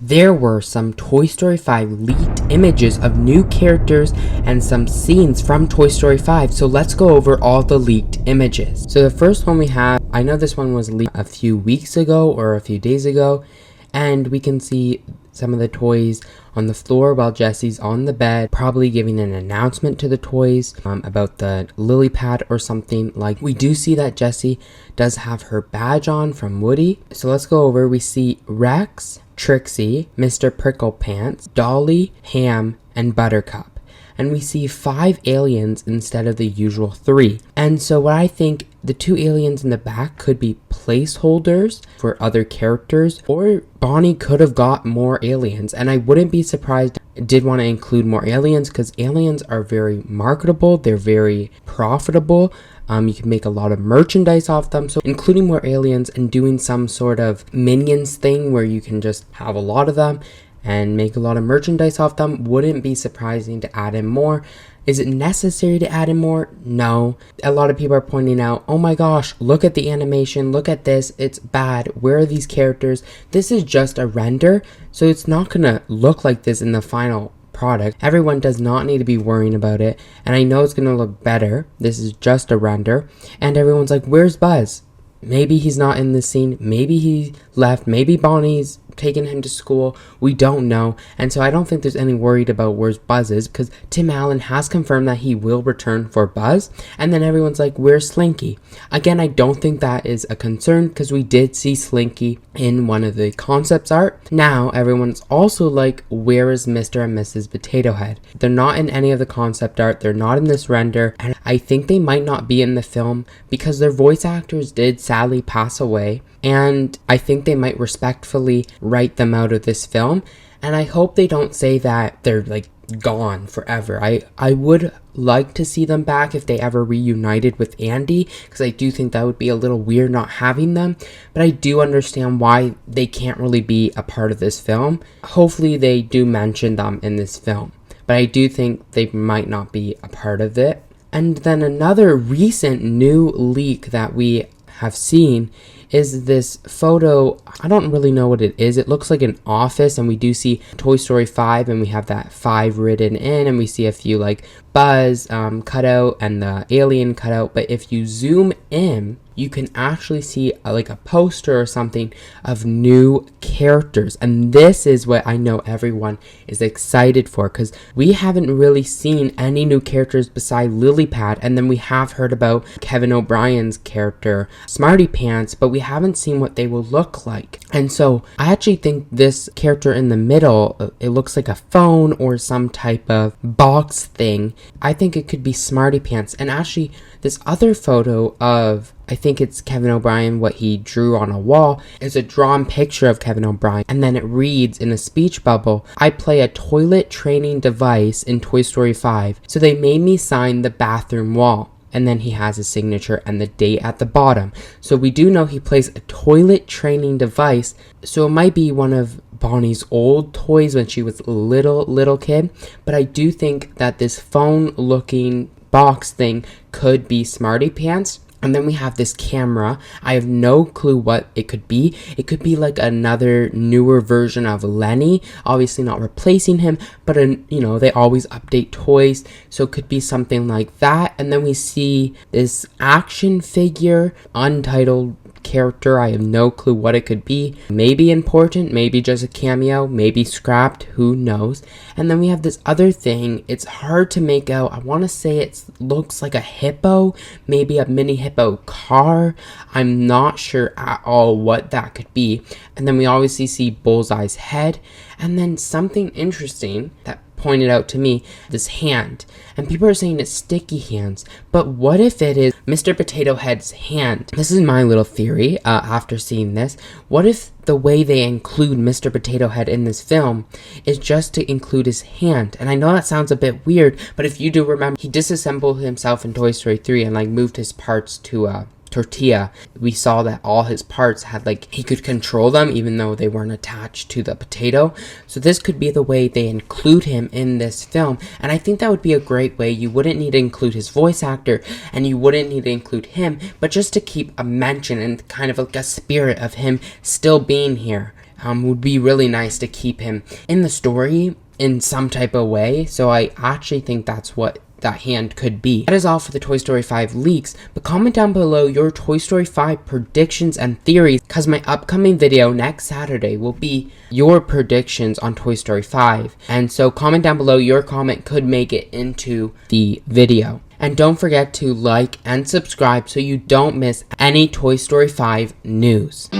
There were some Toy Story 5 leaked images of new characters and some scenes from Toy Story 5, so let's go over all the leaked images. So the first one we have, I know this one was leaked a few weeks ago or a few days ago, and we can see some of the toys on the floor while Jesse's on the bed, probably giving an announcement to the toys about the lily pad or something. Like, we do see that Jessie does have her badge on from Woody. So let's go over. We see Rex, Trixie, Mr. Pricklepants, Dolly, Ham, and Buttercup. And we see 5 aliens instead of the usual 3. And so what I think, the 2 aliens in the back could be placeholders for other characters, or Bonnie could have got more aliens. And I wouldn't be surprised if it did want to include more aliens, because aliens are very marketable, they're very profitable. You can make a lot of merchandise off them, so including more aliens and doing some sort of minions thing where you can just have a lot of them and make a lot of merchandise off them wouldn't be surprising to add in more. Is it necessary to add in more? No. A lot of people are pointing out, oh my gosh, look at the animation, look at this, it's bad, where are these characters? This is just a render, so it's not gonna look like this in the final product. Everyone does not need to be worrying about it, and I know it's gonna look better. This is just a render, and everyone's like, where's Buzz? Maybe he's not in this scene, maybe he left, maybe Bonnie's taking him to school, we don't know. And so I don't think there's any worried about where's Buzz is, because Tim Allen has confirmed that he will return for Buzz. And then everyone's like, where's Slinky? Again, I don't think that is a concern, because we did see Slinky in one of the concepts art. Now everyone's also like, where is Mr. and Mrs. Potato Head? They're not in any of the concept art, they're not in this render, and I think they might not be in the film because their voice actors did sadly pass away, and I think they might respectfully write them out of this film. And I hope they don't say that they're like gone forever. I would like to see them back if they ever reunited with Andy, because I do think that would be a little weird not having them, but I do understand why they can't really be a part of this film. Hopefully they do mention them in this film, but I do think they might not be a part of it. And then another recent new leak that we have seen is this photo. I don't really know what it is. It looks like an office, and we do see Toy Story 5, and we have that 5 written in, and we see a few like Buzz cutout and the alien cutout. But if you zoom in, you can actually see like a poster or something of new characters, and this is what I know everyone is excited for, because we haven't really seen any new characters beside Lily Pad, and then we have heard about Kevin O'Brien's character Smarty Pants, but we haven't seen what they will look like. And so I actually think this character in the middle, it looks like a phone or some type of box thing. I think it could be Smarty Pants. And actually this other photo of, I think it's Kevin O'Brien, what he drew on a wall, is a drawn picture of Kevin O'Brien. And then it reads in a speech bubble, I play a toilet training device in Toy Story 5, so they made me sign the bathroom wall. And then he has his signature and the date at the bottom. So we do know he plays a toilet training device, so it might be one of Bonnie's old toys when she was a little kid. But I do think that this phone looking box thing could be Smarty Pants. And then we have this camera. I have no clue what it could be. It could be like another newer version of Lenny. Obviously not replacing him, but they always update toys. So it could be something like that. And then we see this action figure, untitled character. I have no clue what it could be. Maybe important, maybe just a cameo, maybe scrapped, who knows. And then we have this other thing. It's hard to make out. I want to say it looks like a hippo, maybe a mini hippo car. I'm not sure at all what that could be. And then we obviously see Bullseye's head, and then something interesting that pointed out to me, this hand, and people are saying it's Sticky Hands, but what if it is Mr. Potato Head's hand? This is my little theory after seeing this. What if the way they include Mr. Potato Head in this film is just to include his hand? And I know that sounds a bit weird, but if you do remember, he disassembled himself in Toy Story 3 and like moved his parts to a tortilla. We saw that all his parts had he could control them even though they weren't attached to the potato. So this could be the way they include him in this film, and I think that would be a great way. You wouldn't need to include his voice actor, and you wouldn't need to include him, but just to keep a mention and kind of like a spirit of him still being here. would be really nice to keep him in the story in some type of way. So I actually think that's what that hand could be. That is all for the Toy Story 5 leaks, but comment down below your Toy Story 5 predictions and theories, because my upcoming video next Saturday will be your predictions on Toy Story 5. And so comment down below, your comment could make it into the video. And don't forget to like and subscribe so you don't miss any Toy Story 5 news.